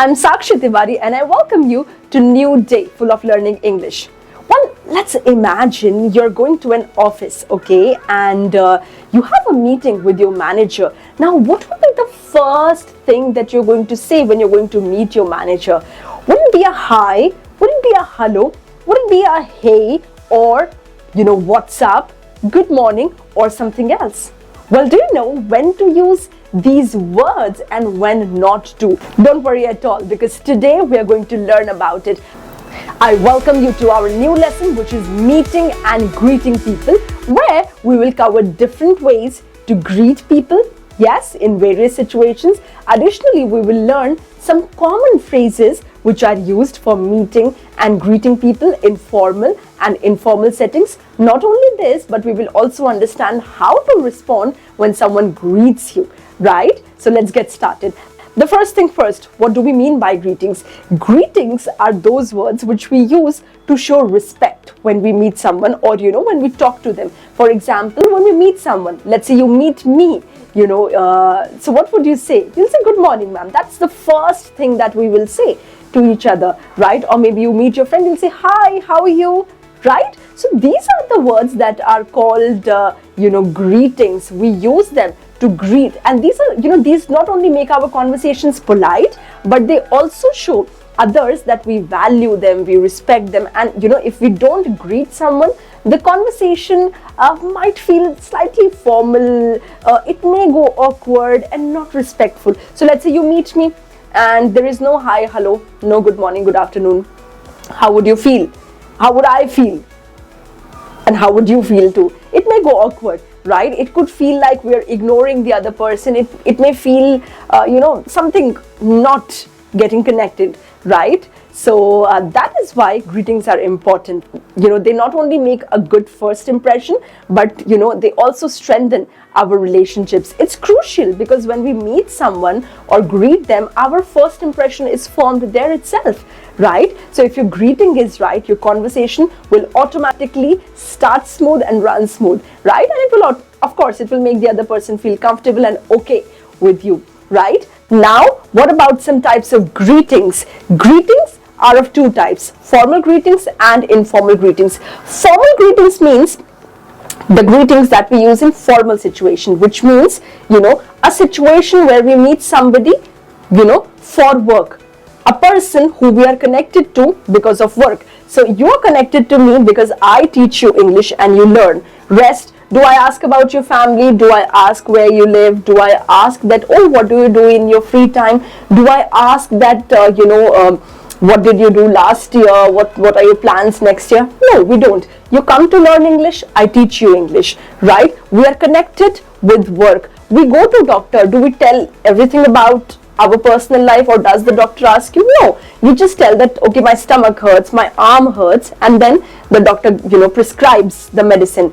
I'm Sakshi Tiwari and I welcome you to new day full of learning English. Well, let's imagine you're going to an office, okay, and you have a meeting with your manager. Now, what would be the first thing that you're going to say when you're going to meet your manager? Wouldn't be a hi, wouldn't be a hello, wouldn't be a hey, or, what's up, good morning, or something else. Well, do you know when to use these words and when not to? Don't worry at all, because today we are going to learn about it. I welcome you to our new lesson, which is meeting and greeting people, where we will cover different ways to greet people, yes, in various situations. Additionally, we will learn some common phrases which are used for meeting and greeting people in formal and informal settings. Not only this, but we will also understand how to respond when someone greets you, right? So let's get started. The first thing first, what do we mean by greetings? Greetings are those words which we use to show respect when we meet someone or, when we talk to them. For example, when we meet someone, let's say you meet me, so what would you say? You'll say, good morning, ma'am. That's the first thing that we will say to each other, right? Or maybe you meet your friend, you'll say, hi, how are you? Right? So these are the words that are called, greetings. We use them to greet, and these are, these not only make our conversations polite, but they also show others that we value them, we respect them, and if we don't greet someone, the conversation might feel slightly formal, it may go awkward and not respectful. So let's say you meet me and there is no hi, hello, no good morning, good afternoon. How would you feel? How would I feel? And how would you feel too? It may go awkward, right? It could feel like we're ignoring the other person. It may feel, something not getting connected, right? So that is why greetings are important. They not only make a good first impression, but, they also strengthen our relationships. It's crucial because when we meet someone or greet them, our first impression is formed there itself, right? So if your greeting is right, your conversation will automatically start smooth and run smooth, right? And it will, of course, it will make the other person feel comfortable and okay with you, right? Now, what about some types of greetings? Greetings are of two types, formal greetings and informal greetings. Formal greetings means the greetings that we use in formal situation, which means, a situation where we meet somebody, for work, a person who we are connected to because of work. So you are connected to me because I teach you English and you learn. Rest, do I ask about your family? Do I ask where you live? Do I ask that, oh, what do you do in your free time? Do I ask that, what did you do last year? What are your plans next year? No, we don't. You come to learn English, I teach you English, right? We are connected with work. We go to doctor. Do we tell everything about our personal life, or does the doctor ask you? No, you just tell that, okay, my stomach hurts, my arm hurts, and then the doctor, prescribes the medicine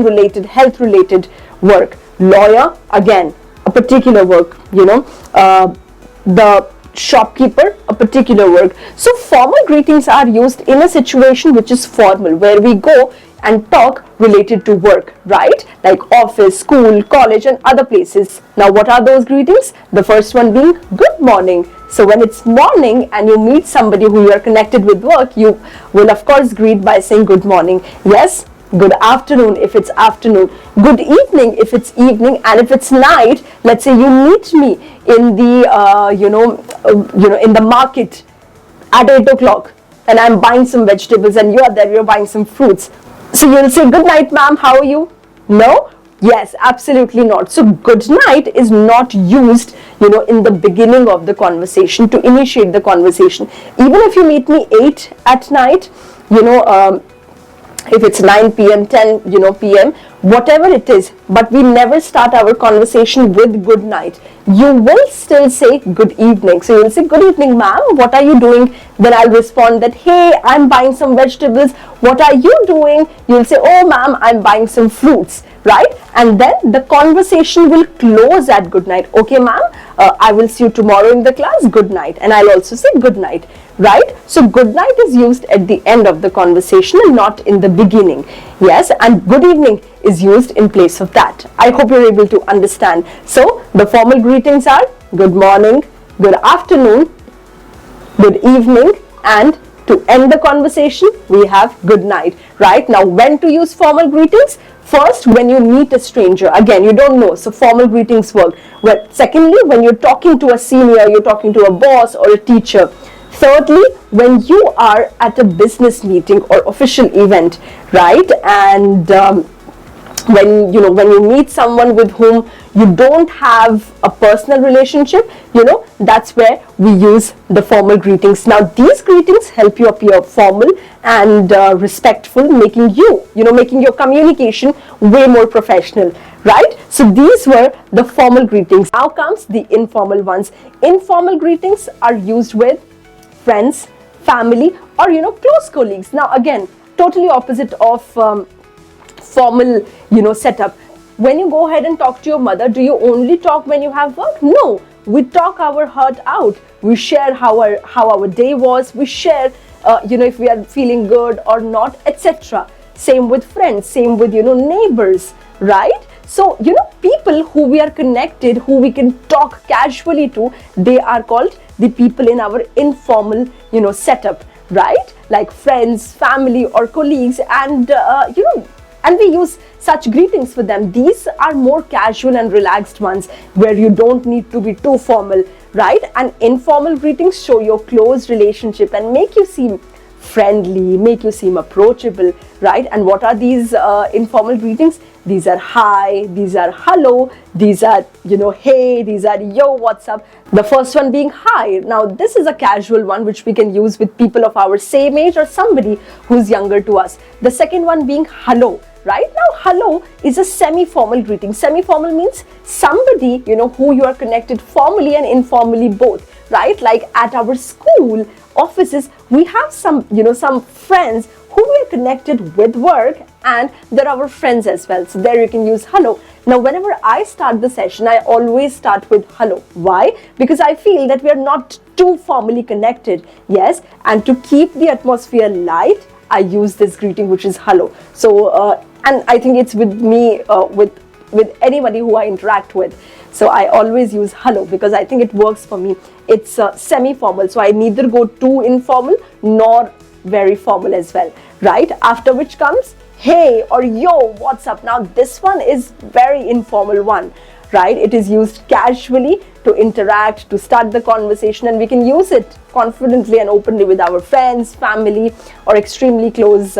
related, health related work. Lawyer, again, a particular work, the shopkeeper, a particular work. So formal greetings are used in a situation which is formal, where we go and talk related to work, right? Like office, school, college, and other places. Now, what are those greetings? The first one being good morning. So when it's morning and you meet somebody who you are connected with work, you will of course greet by saying good morning. Yes, good afternoon if it's afternoon, good evening if it's evening, and if it's night, let's say you meet me in the in the market at 8 o'clock and I'm buying some vegetables and you are there, you're buying some fruits. So you'll say, good night, ma'am, how are you? No? Yes, absolutely not. So good night is not used, in the beginning of the conversation to initiate the conversation. Even if you meet me 8 at night, if it's 9 p.m., 10, p.m., whatever it is, but we never start our conversation with good night. You will still say good evening. So you'll say, good evening, ma'am, what are you doing? Then I'll respond that, hey, I'm buying some vegetables. What are you doing? You'll say, oh, ma'am, I'm buying some fruits, right? And then the conversation will close at good night. Okay, ma'am, I will see you tomorrow in the class. Good night. And I'll also say good night, right? So good night is used at the end of the conversation and not in the beginning. Yes, and good evening is used in place of that. I hope you're able to understand. So the formal greetings are good morning, good afternoon, good evening, and to end the conversation, we have good night, right? Now, when to use formal greetings? First, when you meet a stranger, again, you don't know, so formal greetings work. Well, secondly, when you're talking to a senior, you're talking to a boss or a teacher. Thirdly, when you are at a business meeting or official event, right? And when you meet someone with whom you don't have a personal relationship, that's where we use the formal greetings. Now, these greetings help you appear formal and respectful, making your communication way more professional, right? So these were the formal greetings. Now comes the informal ones. Informal greetings are used with friends, family, or close colleagues. Now again, totally opposite of formal setup. When you go ahead and talk to your mother, do you only talk when you have work? No, we talk our heart out. We share how our day was. We share if we are feeling good or not, etc. Same with friends, same with neighbors, right? So people who we are connected, who we can talk casually to, they are called the people in our informal setup, right? Like friends, family, or colleagues, and and we use such greetings for them. These are more casual and relaxed ones where you don't need to be too formal, right? And informal greetings show your close relationship and make you seem friendly, make you seem approachable, right? And what are these informal greetings? These are hi, these are hello, these are hey, these are yo, what's up. The first one being hi. Now this is a casual one which we can use with people of our same age or somebody who's younger to us. The second one being hello. Right now, hello is a semi-formal greeting. Semi-formal means somebody, who you are connected formally and informally both, right? Like at our school, offices, we have some friends who we are connected with work, and they're our friends as well. So there you can use hello. Now, whenever I start the session, I always start with hello. Why? Because I feel that we are not too formally connected. Yes, and to keep the atmosphere light, I use this greeting, which is hello. So, and I think it's with me, with anybody who I interact with. So I always use hello because I think it works for me. It's semi-formal, so I neither go too informal nor very formal as well, right? After which comes hey or yo, what's up? Now this one is very informal one, right? It is used casually to interact, to start the conversation, and we can use it confidently and openly with our friends, family, or extremely close,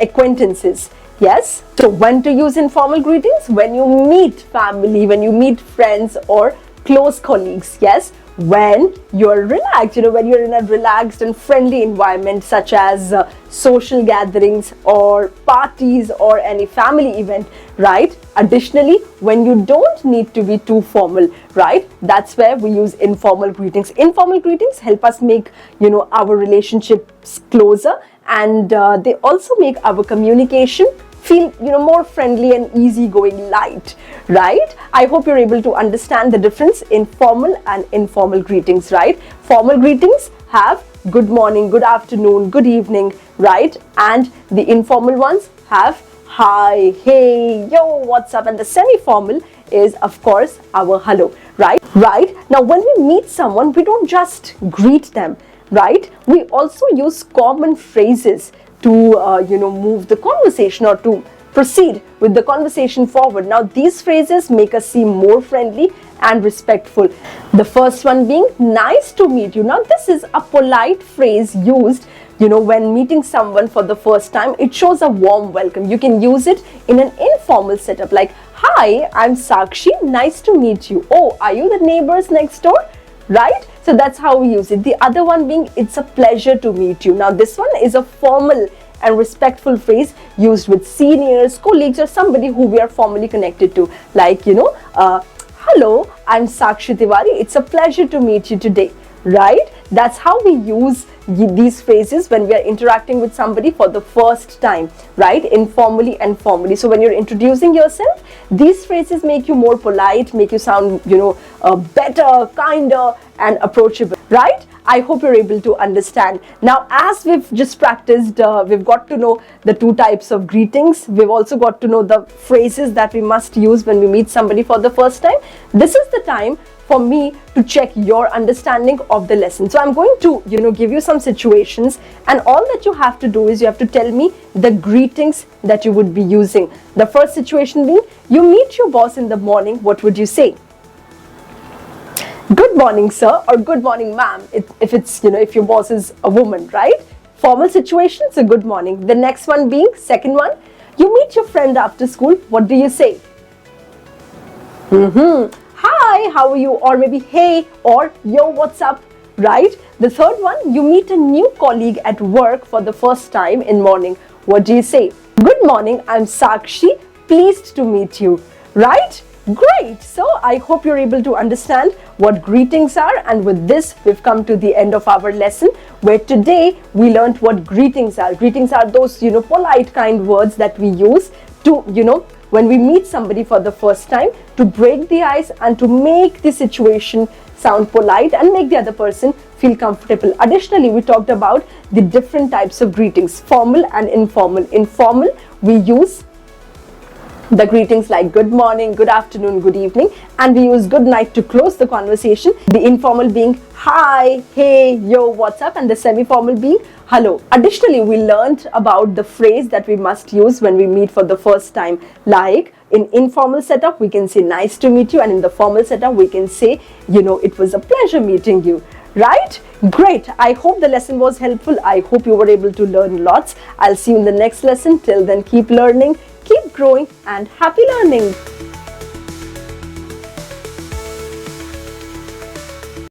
acquaintances. Yes. So when to use informal greetings? When you meet family, when you meet friends or close colleagues. Yes. When you're relaxed, when you're in a relaxed and friendly environment, such as social gatherings or parties or any family event, right? Additionally, when you don't need to be too formal, right? That's where we use informal greetings. Informal greetings help us make, our relationships closer, and they also make our communication feel more friendly and easygoing, light, right? I hope you're able to understand the difference in formal and informal greetings, right? Formal greetings have good morning, good afternoon, good evening, right? And the informal ones have hi, hey, yo, what's up? And the semi-formal is, of course, our hello, right? Now, when we meet someone, we don't just greet them, right? We also use common phrases to move the conversation or to proceed with the conversation forward. Now these phrases make us seem more friendly and respectful. The first one being nice to meet you. Now this is a polite phrase used when meeting someone for the first time. It shows a warm welcome. You can use it in an informal setup like, hi, I'm Sakshi, nice to meet you. Oh, are you the neighbors next door? Right? So that's how we use it. The other one being, it's a pleasure to meet you. Now this one is a formal and respectful phrase used with seniors, colleagues, or somebody who we are formally connected to. Like, hello, I'm Sakshi Tiwari. It's a pleasure to meet you today. Right? That's how we use these phrases when we are interacting with somebody for the first time, right? Informally and formally. So when you're introducing yourself, these phrases make you more polite, make you sound, better, kinder, and approachable, right? I hope you're able to understand. Now, as we've just practiced, we've got to know the two types of greetings. We've also got to know the phrases that we must use when we meet somebody for the first time. This is the time for me to check your understanding of the lesson. So I'm going to, give you some situations, and all that you have to do is you have to tell me the greetings that you would be using. The first situation being, you meet your boss in the morning, what would you say? Good morning, sir, or good morning, ma'am, if it's, if your boss is a woman, right? Formal situation, so good morning. The next one being, second one, you meet your friend after school, what do you say? Hi, how are you? Or maybe hey, or yo, what's up, right? The third one, you meet a new colleague at work for the first time in morning, what do you say? Good morning, I'm Sakshi, pleased to meet you, right? Great. So I hope you're able to understand what greetings are, and with this we've come to the end of our lesson, where today we learned what greetings are. Greetings are those polite kind words that we use to when we meet somebody for the first time, to break the ice and to make the situation sound polite and make the other person feel comfortable. Additionally, we talked about the different types of greetings, formal and informal. Informal, we use the greetings like good morning, good afternoon, good evening, and we use good night to close the conversation. The informal being hi, hey, yo, what's up, and the semi-formal being hello. Additionally, we learned about the phrase that we must use when we meet for the first time. Like in informal setup, we can say nice to meet you, and in the formal setup, we can say, it was a pleasure meeting you. Right? Great. I hope the lesson was helpful. I hope you were able to learn lots. I'll see you in the next lesson. Till then, keep learning, keep growing, and happy learning.